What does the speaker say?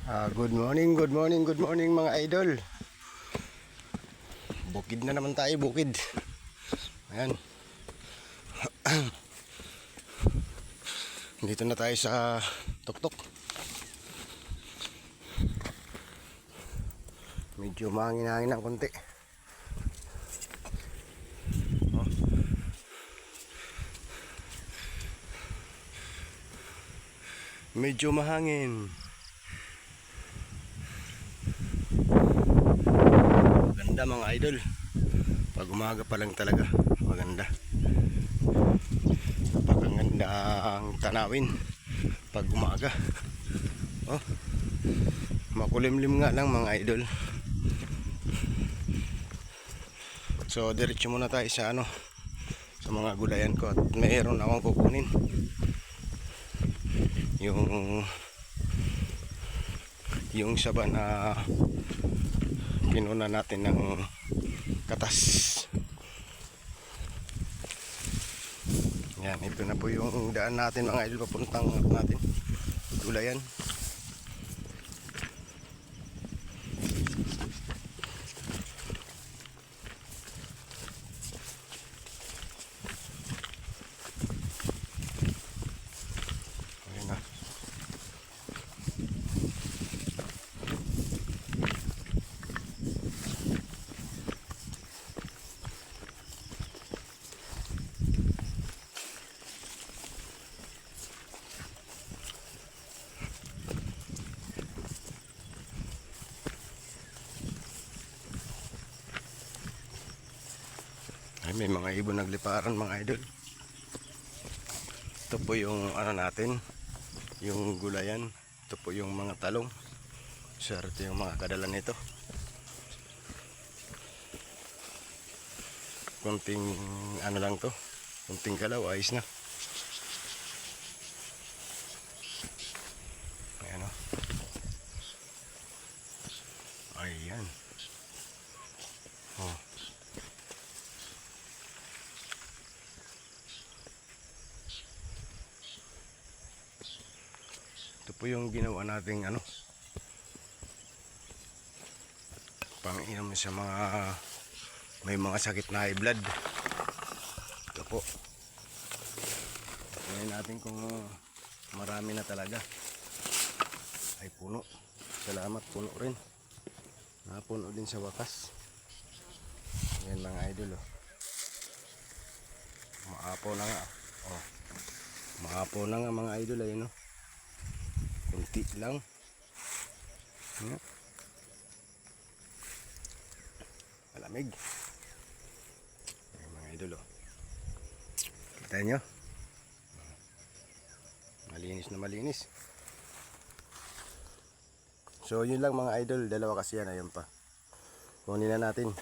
Good morning, good morning, good morning mga idol. Bukid na naman tayo, bukid. Ayan. Dito na tayo sa tuktok. Medyo mahangin-hangin ng konti. Oh. Medyo mahangin. Maganda mga idol. Pag umaga pa lang talaga maganda. Napakaganda ang tanawin pag umaga. Oh, makulimlim nga lang mga idol. So diretso muna tayo sa sa mga gulayan ko at mayroon akong kukunin yung saba na kinuna natin ng katas. Yan, ito na po yung daan natin mga idol papuntang natin gulayan. Ayan na. Ay, may mga ibon nagliparan mga idol. Ito po yung natin, yung gulayan. Ito po yung mga talong. Swerte yung mga kadala nito. Kunting lang to, kunting galaw, ayos na. Ayan o. Ayan. Oh. Ito po yung ginawa nating pang-inom sa mga may mga sakit na high blood. Ito po. Tingnan natin kung marami na talaga. Ay puno. Salamat, puno rin. Napuno din sa wakas. Ayan mga idol oh. Maapaw na nga. Oh. Maapaw na nga mga idol ay no. Kunti lang. Ayan. Malamig. Ayan mga idol oh. Kita nyo? Malinis na malinis. So yun lang mga idol. Dalawa kasi yan. Ayun pa. Kunin na natin.